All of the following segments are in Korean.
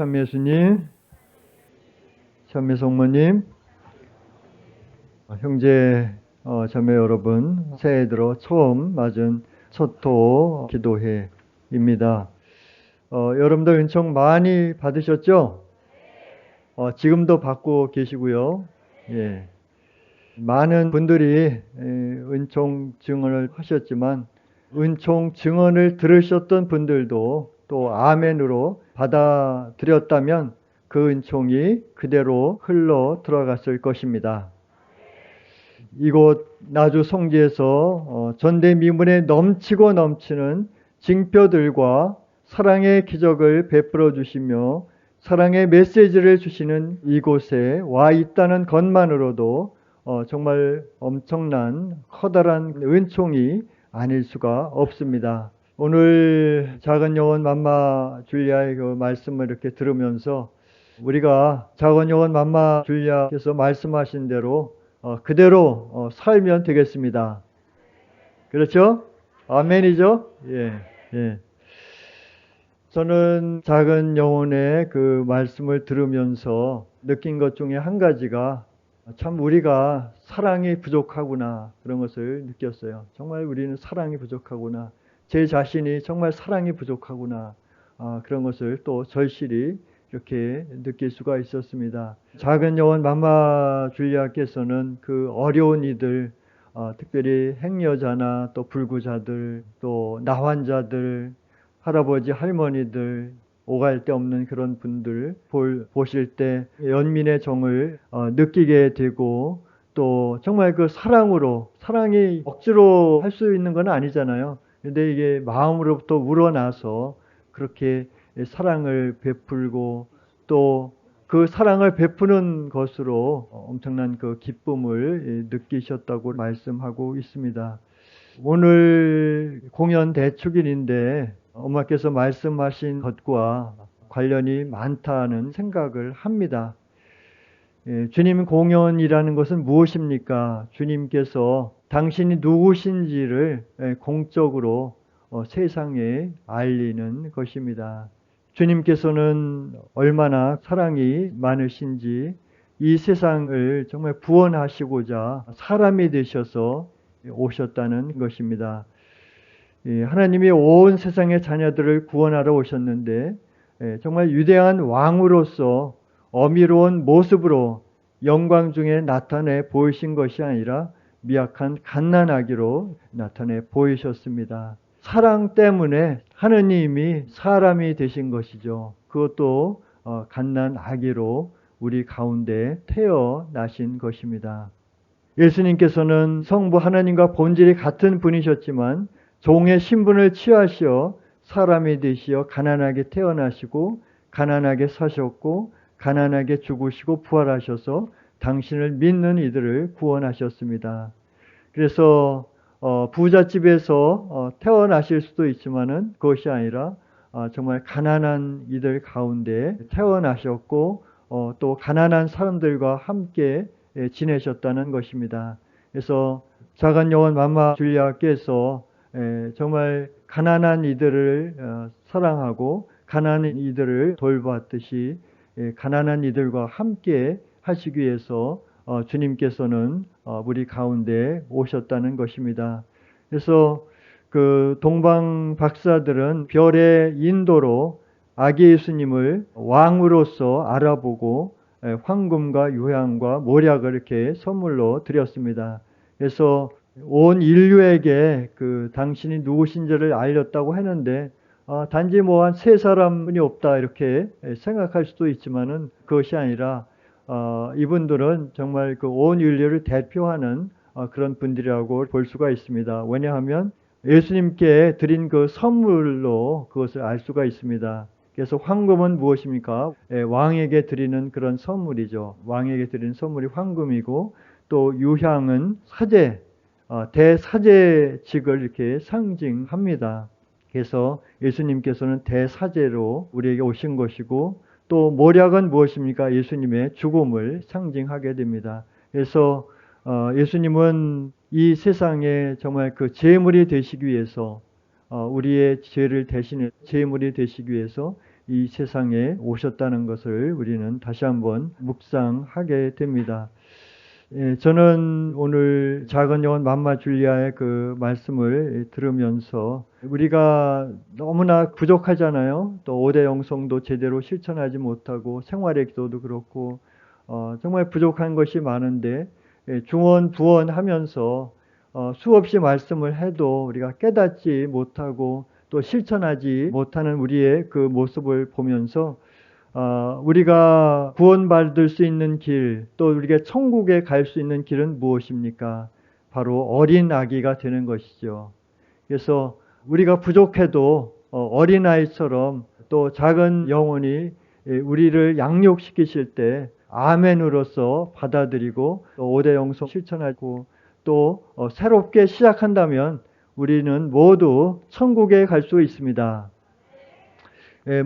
참예수님, 참예성모님, 형제, 자매 여러분, 새해 들어 처음 맞은 첫토 기도회입니다. 여러분들 은총 많이 받으셨죠? 지금도 받고 계시고요. 예. 많은 분들이 은총 증언을 하셨지만 은총 증언을 들으셨던 분들도 또 아멘으로 받아들였다면 그 은총이 그대로 흘러 들어갔을 것입니다. 이곳 나주 송지에서 전대미문에 넘치고 넘치는 징표들과 사랑의 기적을 베풀어 주시며 사랑의 메시지를 주시는 이곳에 와 있다는 것만으로도 정말 엄청난 커다란 은총이 아닐 수가 없습니다. 오늘 작은 영혼 맘마 줄리아의 그 말씀을 이렇게 들으면서 우리가 작은 영혼 맘마 줄리아께서 말씀하신 대로 그대로 살면 되겠습니다. 그렇죠? 아멘이죠? 예, 예. 저는 작은 영혼의 그 말씀을 들으면서 느낀 것 중에 한 가지가 참 우리가 사랑이 부족하구나 그런 것을 느꼈어요. 정말 우리는 사랑이 부족하구나. 제 자신이 정말 사랑이 부족하구나. 그런 것을 또 절실히 이렇게 느낄 수가 있었습니다. 작은 영혼 맘마 줄리아께서는 그 어려운 이들, 특별히 행여자나 또 불구자들, 또 나환자들, 할아버지, 할머니들, 오갈 데 없는 그런 분들 보실 때 연민의 정을 느끼게 되고 또 정말 그 사랑이 억지로 할 수 있는 건 아니잖아요. 근데 이게 마음으로부터 우러나서 그렇게 사랑을 베풀고 또 그 사랑을 베푸는 것으로 엄청난 그 기쁨을 느끼셨다고 말씀하고 있습니다. 오늘 공연 대축일인데 엄마께서 말씀하신 것과 관련이 많다는 생각을 합니다. 주님 공연이라는 것은 무엇입니까? 주님께서 당신이 누구신지를 공적으로 세상에 알리는 것입니다. 주님께서는 얼마나 사랑이 많으신지 이 세상을 정말 구원하시고자 사람이 되셔서 오셨다는 것입니다. 하나님이 온 세상의 자녀들을 구원하러 오셨는데 정말 위대한 왕으로서 어미로운 모습으로 영광 중에 나타내 보이신 것이 아니라 미약한 갓난아기로 나타내 보이셨습니다. 사랑 때문에 하느님이 사람이 되신 것이죠. 그것도 갓난아기로 우리 가운데 태어나신 것입니다. 예수님께서는 성부 하나님과 본질이 같은 분이셨지만 종의 신분을 취하시어 사람이 되시어 가난하게 태어나시고 가난하게 사셨고 가난하게 죽으시고 부활하셔서 당신을 믿는 이들을 구원하셨습니다. 그래서 부잣집에서 태어나실 수도 있지만은 그것이 아니라 정말 가난한 이들 가운데 태어나셨고 또 가난한 사람들과 함께 지내셨다는 것입니다. 그래서 작은 영혼 맘마 줄리아께서 정말 가난한 이들을 사랑하고 가난한 이들을 돌봤듯이 가난한 이들과 함께 하시기 위해서 주님께서는 우리 가운데 오셨다는 것입니다. 그래서 그 동방 박사들은 별의 인도로 아기 예수님을 왕으로서 알아보고 황금과 유향과 모략을 이렇게 선물로 드렸습니다. 그래서 온 인류에게 그 당신이 누구신지를 알렸다고 했는데 단지 뭐 한 세 사람이 없다 이렇게 생각할 수도 있지만은 그것이 아니라 이분들은 정말 그 온 인류를 대표하는 그런 분들이라고 볼 수가 있습니다. 왜냐하면 예수님께 드린 그 선물로 그것을 알 수가 있습니다. 그래서 황금은 무엇입니까? 왕에게 드리는 그런 선물이죠. 왕에게 드리는 선물이 황금이고 또 유향은 사제, 대사제직을 이렇게 상징합니다. 그래서 예수님께서는 대사제로 우리에게 오신 것이고 또 모략은 무엇입니까? 예수님의 죽음을 상징하게 됩니다. 그래서 예수님은 이 세상에 정말 그 제물이 되시기 위해서 우리의 죄를 대신해 제물이 되시기 위해서 이 세상에 오셨다는 것을 우리는 다시 한번 묵상하게 됩니다. 저는 오늘 작은 영혼 맘마 줄리아의 그 말씀을 들으면서 우리가 너무나 부족하잖아요. 또 5대 영성도 제대로 실천하지 못하고 생활의 기도도 그렇고 정말 부족한 것이 많은데 중언 부언하면서 수없이 말씀을 해도 우리가 깨닫지 못하고 또 실천하지 못하는 우리의 그 모습을 보면서 우리가 구원받을 수 있는 길, 또 우리가 천국에 갈 수 있는 길은 무엇입니까? 바로 어린 아기가 되는 것이죠. 그래서 우리가 부족해도 어린아이처럼 또 작은 영혼이 우리를 양육시키실 때 아멘으로서 받아들이고 또 5대 영성 실천하고 또 새롭게 시작한다면 우리는 모두 천국에 갈 수 있습니다.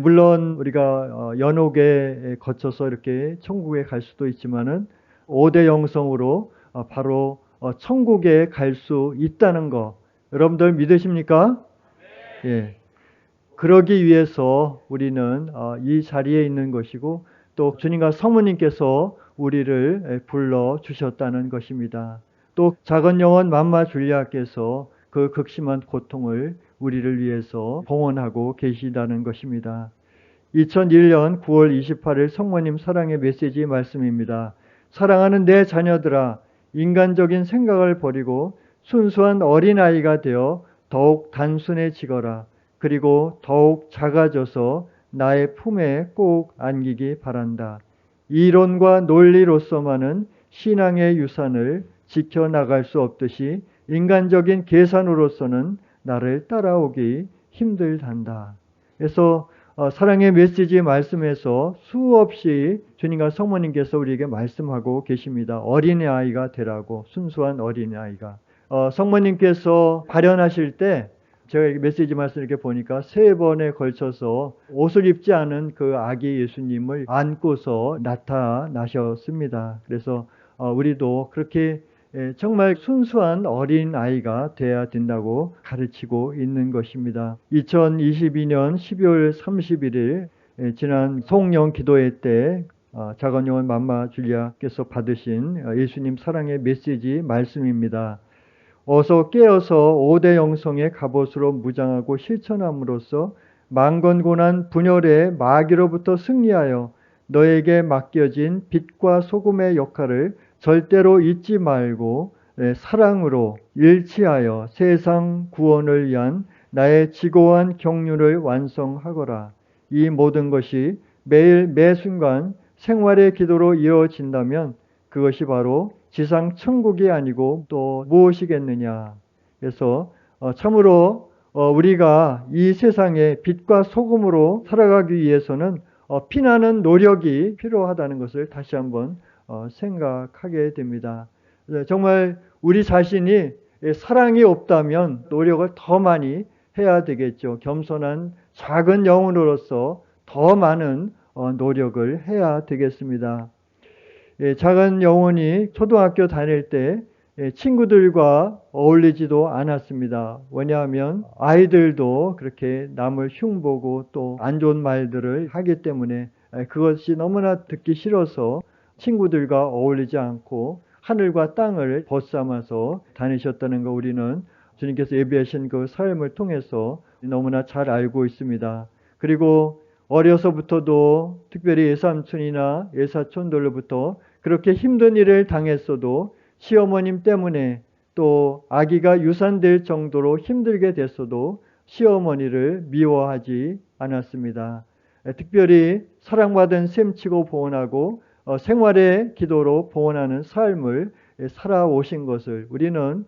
물론 우리가 연옥에 거쳐서 이렇게 천국에 갈 수도 있지만은 5대 영성으로 바로 천국에 갈 수 있다는 거 여러분들 믿으십니까? 예. 그러기 위해서 우리는 이 자리에 있는 것이고 또 주님과 성모님께서 우리를 불러 주셨다는 것입니다. 또 작은 영혼 맘마 줄리아께서 그 극심한 고통을 우리를 위해서 봉헌하고 계시다는 것입니다. 2001년 9월 28일 성모님 사랑의 메시지 말씀입니다. 사랑하는 내 자녀들아, 인간적인 생각을 버리고 순수한 어린아이가 되어 더욱 단순해지거라. 그리고 더욱 작아져서 나의 품에 꼭 안기기 바란다. 이론과 논리로서만은 신앙의 유산을 지켜나갈 수 없듯이 인간적인 계산으로서는 나를 따라오기 힘들단다. 그래서 사랑의 메시지 말씀에서 수없이 주님과 성모님께서 우리에게 말씀하고 계십니다. 어린아이가 되라고, 순수한 어린아이가. 성모님께서 발현하실 때 제가 메시지 말씀 이렇게 보니까 3번에 걸쳐서 옷을 입지 않은 그 아기 예수님을 안고서 나타나셨습니다. 그래서 우리도 그렇게 정말 순수한 어린아이가 되어야 된다고 가르치고 있는 것입니다. 2022년 12월 31일 지난 송영 기도회 때 작은 영혼 맘마 줄리아께서 받으신 예수님 사랑의 메시지 말씀입니다. 어서 깨어서 5대 영성의 갑옷으로 무장하고 실천함으로써 만건고난 분열의 마귀로부터 승리하여 너에게 맡겨진 빛과 소금의 역할을 절대로 잊지 말고 사랑으로 일치하여 세상 구원을 위한 나의 지고한 경륜을 완성하거라. 이 모든 것이 매일 매순간 생활의 기도로 이어진다면 그것이 바로 지상 천국이 아니고 또 무엇이겠느냐. 그래서 참으로 우리가 이 세상에 빛과 소금으로 살아가기 위해서는 피나는 노력이 필요하다는 것을 다시 한번 생각하게 됩니다. 정말 우리 자신이 사랑이 없다면 노력을 더 많이 해야 되겠죠. 겸손한 작은 영혼으로서 더 많은 노력을 해야 되겠습니다. 작은 영혼이 초등학교 다닐 때 친구들과 어울리지도 않았습니다. 왜냐하면 아이들도 그렇게 남을 흉보고 또 안 좋은 말들을 하기 때문에 그것이 너무나 듣기 싫어서 친구들과 어울리지 않고 하늘과 땅을 벗삼아서 다니셨다는 거 우리는 주님께서 예비하신 그 삶을 통해서 너무나 잘 알고 있습니다. 그리고 어려서부터도 특별히 외삼촌이나 외사촌들로부터 그렇게 힘든 일을 당했어도 시어머님 때문에 또 아기가 유산될 정도로 힘들게 됐어도 시어머니를 미워하지 않았습니다. 특별히 사랑받은 셈치고 보온하고 생활의 기도로 보온하는 삶을 살아오신 것을 우리는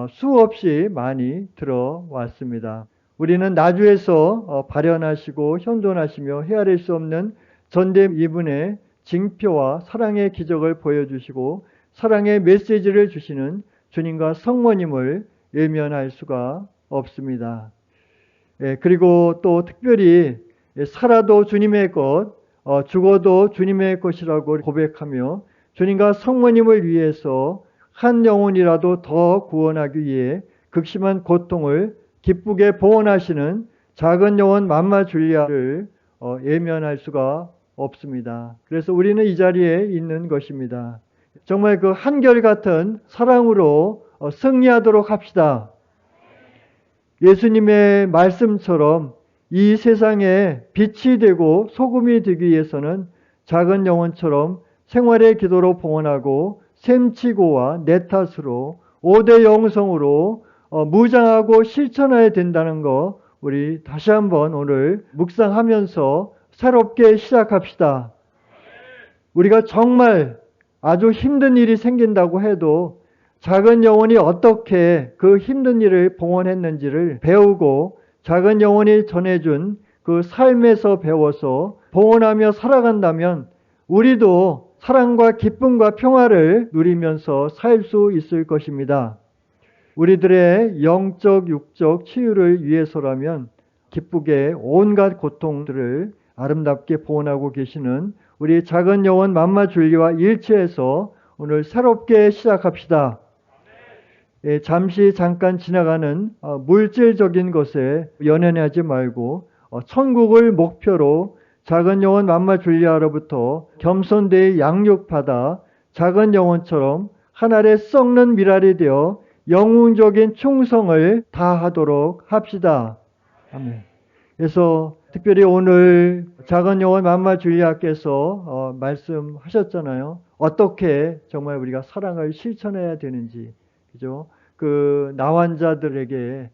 수없이 많이 들어왔습니다. 우리는 나주에서 발현하시고 현존하시며 헤아릴 수 없는 전대 이분의 징표와 사랑의 기적을 보여주시고 사랑의 메시지를 주시는 주님과 성모님을 외면할 수가 없습니다. 그리고 또 특별히 살아도 주님의 것, 죽어도 주님의 것이라고 고백하며 주님과 성모님을 위해서 한 영혼이라도 더 구원하기 위해 극심한 고통을 기쁘게 보온하시는 작은 영혼 맘마 줄리아를 예면할 수가 없습니다. 그래서 우리는 이 자리에 있는 것입니다. 정말 그 한결같은 사랑으로 승리하도록 합시다. 예수님의 말씀처럼 이 세상에 빛이 되고 소금이 되기 위해서는 작은 영혼처럼 생활의 기도로 봉헌하고 셈치고와 내 탓으로 5대 영성으로 무장하고 실천해야 된다는 거 우리 다시 한번 오늘 묵상하면서 새롭게 시작합시다. 우리가 정말 아주 힘든 일이 생긴다고 해도 작은 영혼이 어떻게 그 힘든 일을 봉헌했는지를 배우고 작은 영혼이 전해준 그 삶에서 배워서 봉헌하며 살아간다면 우리도 사랑과 기쁨과 평화를 누리면서 살 수 있을 것입니다. 우리들의 영적, 육적 치유를 위해서라면 기쁘게 온갖 고통들을 아름답게 봉헌하고 계시는 우리 작은 영혼 맘마 줄리와 일치해서 오늘 새롭게 시작합시다. 잠시 잠깐 지나가는 물질적인 것에 연연하지 말고 천국을 목표로 작은 영혼 맘마 줄리아로부터 겸손되이 양육받아 작은 영혼처럼 하늘에 썩는 미랄이 되어 영웅적인 충성을 다하도록 합시다. 아멘. 그래서 특별히 오늘 작은 영혼 맘마 줄리아께서 말씀하셨잖아요. 어떻게 정말 우리가 사랑을 실천해야 되는지, 그죠? 그 나환자들에게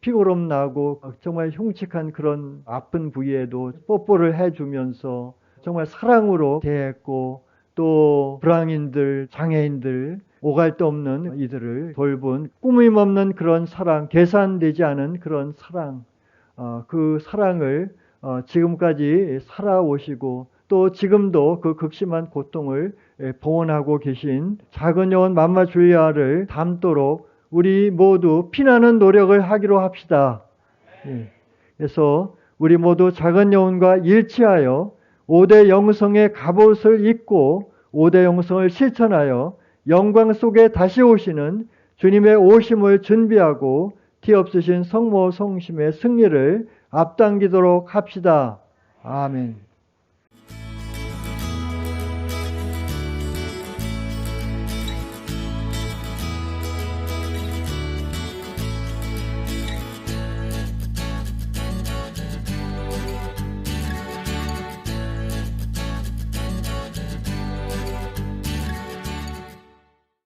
피고름 나고 정말 흉측한 그런 아픈 부위에도 뽀뽀를 해주면서 정말 사랑으로 대했고, 또 불황인들, 장애인들, 오갈 데 없는 이들을 돌본 꾸밈 없는 그런 사랑, 계산되지 않은 그런 사랑, 그 사랑을 지금까지 살아오시고 또 지금도 그 극심한 고통을 봉헌하고 계신 작은 영혼 맘마 줄리아를 닮도록 우리 모두 피나는 노력을 하기로 합시다. 그래서 우리 모두 작은 영혼과 일치하여 5대 영성의 갑옷을 입고 5대 영성을 실천하여 영광 속에 다시 오시는 주님의 오심을 준비하고 티 없으신 성모 성심의 승리를 앞당기도록 합시다. 아멘.